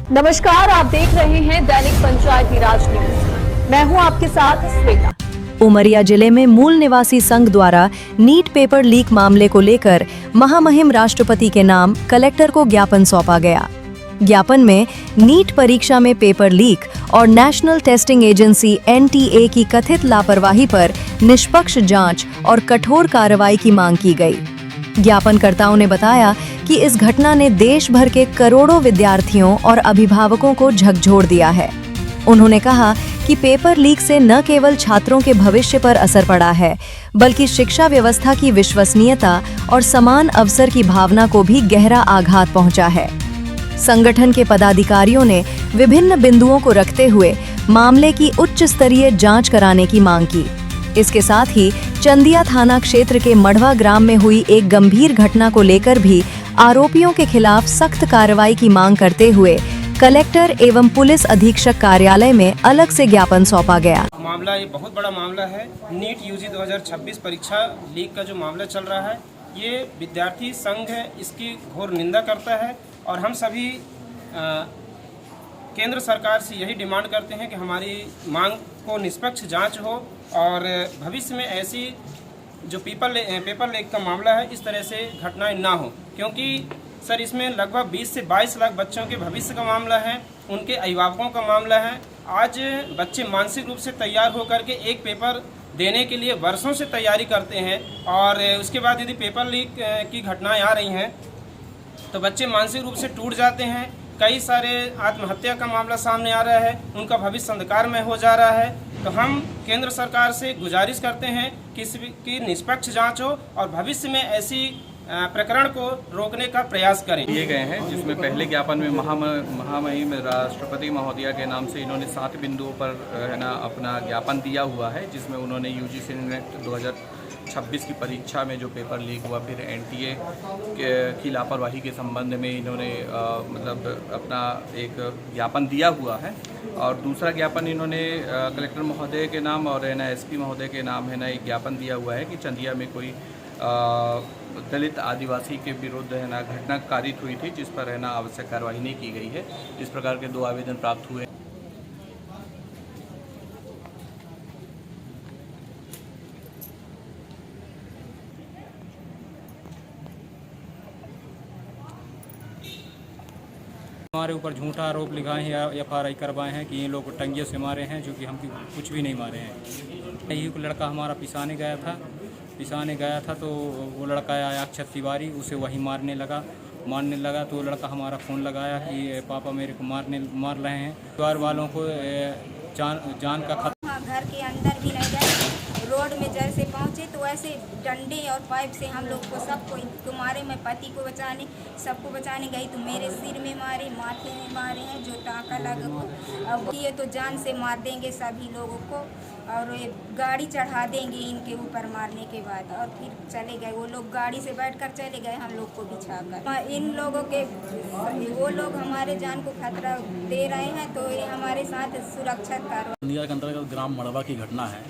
नमस्कार, आप देख रहे हैं दैनिक पंचायती राज न्यूज। मैं हूं आपके साथ श्वेता। उमरिया जिले में मूल निवासी संघ द्वारा नीट पेपर लीक मामले को लेकर महामहिम राष्ट्रपति के नाम कलेक्टर को ज्ञापन सौंपा गया। ज्ञापन में नीट परीक्षा में पेपर लीक और नेशनल टेस्टिंग एजेंसी (NTA) की कथित लापरवाही पर निष्पक्ष जांच और कठोर कार्रवाई की मांग की गई। ज्ञापनकर्ताओं ने बताया कि इस घटना ने देश भर के करोड़ों विद्यार्थियों और अभिभावकों को झकझोर दिया है। उन्होंने कहा कि पेपर लीक से न केवल छात्रों के भविष्य पर असर पड़ा है, बल्कि शिक्षा व्यवस्था की विश्वसनीयता और समान अवसर की भावना को भी गहरा आघात पहुंचा है। संगठन के पदाधिकारियों ने विभिन्न बिंदुओं को रखते हुए मामले की उच्च स्तरीय जांच कराने की मांग की। इसके साथ ही चंदिया थाना क्षेत्र के मढ़वा ग्राम में हुई एक गंभीर घटना को लेकर भी आरोपियों के खिलाफ सख्त कार्रवाई की मांग करते हुए कलेक्टर एवं पुलिस अधीक्षक कार्यालय में अलग से ज्ञापन सौंपा गया। मामला ये बहुत बड़ा मामला है। नीट यूजी 2026 परीक्षा लीक का जो मामला चल रहा है, ये विद्यार्थी संघ है, इसकी घोर निंदा करता है और हम सभी केंद्र सरकार से यही डिमांड करते हैं कि हमारी मांग को निष्पक्ष जांच हो और भविष्य में ऐसी जो पेपर लीक का मामला है, इस तरह से घटनाएं ना हो, क्योंकि सर इसमें लगभग 20 से 22 लाख बच्चों के भविष्य का मामला है, उनके अभिभावकों का मामला है। आज बच्चे मानसिक रूप से तैयार होकर के एक पेपर देने के लिए वर्षों से तैयारी करते हैं और उसके बाद यदि पेपर लीक की घटनाएं आ रही हैं तो बच्चे मानसिक रूप से टूट जाते हैं। कई सारे आत्महत्या का मामला सामने आ रहा है, उनका भविष्य अंधकार में हो जा रहा है। तो हम केंद्र सरकार से गुजारिश करते हैं कि इसकी निष्पक्ष जांच हो और भविष्य में ऐसी प्रकरण को रोकने का प्रयास करें। दिए गए हैं, जिसमें पहले ज्ञापन में महामहिम राष्ट्रपति महोदया के नाम से इन्होंने 7 बिंदुओं पर है ना अपना ज्ञापन दिया हुआ है, जिसमें उन्होंने यूजीसी नेट 2026 की परीक्षा में जो पेपर लीक हुआ, फिर NTA की लापरवाही के संबंध में इन्होंने मतलब अपना एक ज्ञापन दिया हुआ है। और दूसरा ज्ञापन इन्होंने कलेक्टर महोदय के नाम और है ना SP महोदय के नाम है ना एक ज्ञापन दिया हुआ है कि चंदिया में कोई दलित आदिवासी के विरुद्ध है ना घटना कारित हुई थी, जिस पर है ना आवश्यक कार्रवाई नहीं की गई है। इस प्रकार के 2 आवेदन प्राप्त हुए। हमारे ऊपर झूठा आरोप लगाए हैं या FRI करवाए हैं कि ये लोग टंगिए से मारे हैं, जो कि हम कुछ भी नहीं मारे हैं। यही लड़का हमारा पिसाने गया था तो वो लड़का आया अक्षत तिवारी, उसे वही मारने लगा तो लड़का हमारा फ़ोन लगाया कि पापा मेरे को मार रहे हैं। परिवार वालों को जान का खतरा। घर के अंदर भी नहीं गए, रोड में जैसे पहुँचे तो ऐसे डंडे और पाइप से हम लोग को सबको तुम्हारे मैं पति को बचाने सबको बचाने गई तो मेरे सिर में मारे, माथे में मारे हैं, जो टाँका लगा हो। अब ये तो जान से मार देंगे सभी लोगों को और ये गाड़ी चढ़ा देंगे इनके ऊपर मारने के बाद, और फिर चले गए। वो लोग गाड़ी से बैठकर चले गए, हम लोग को बिछाकर। इन लोगों के वो लोग हमारे जान को खतरा दे रहे हैं, तो ये हमारे साथ सुरक्षा कार्रवाई। के अंतर्गत ग्राम मड़वा की घटना है,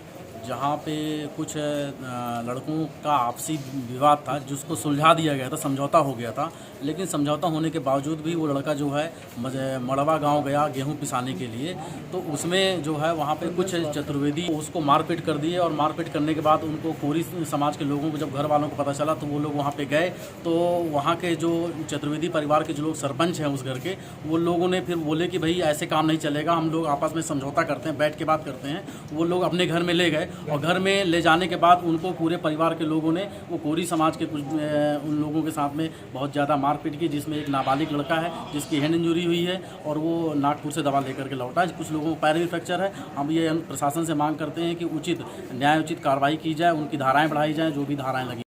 जहाँ पे कुछ लड़कों का आपसी विवाद था, जिसको सुलझा दिया गया था, समझौता हो गया था। लेकिन समझौता होने के बावजूद भी वो लड़का जो है मड़वा गांव गया गेहूं पिसाने के लिए, तो उसमें जो है वहाँ पे कुछ चतुर्वेदी उसको मारपीट कर दिए और मारपीट करने के बाद उनको कोरी समाज के लोगों को जब घर वालों को पता चला तो वो लोग वहाँ पे गए। तो वहाँ के जो चतुर्वेदी परिवार के जो लोग सरपंच हैं उस घर के, वो लोगों ने फिर बोले कि भाई ऐसे काम नहीं चलेगा, हम लोग आपस में समझौता करते हैं, बैठ के बात करते हैं। वो लोग अपने घर में ले गए और घर में ले जाने के बाद उनको पूरे परिवार के लोगों ने वो कोरी समाज के कुछ उन लोगों के साथ में बहुत ज़्यादा मारपीट की, जिसमें एक नाबालिग लड़का है जिसकी हैंड इंजरी हुई है और वो नागपुर से दवा लेकर के लौटा है। कुछ लोगों को पैर भी फ्रैक्चर है। हम ये प्रशासन से मांग करते हैं कि उचित न्यायोचित कार्रवाई की जाए, उनकी धाराएं बढ़ाई जाएँ, जो भी धाराएं लगी।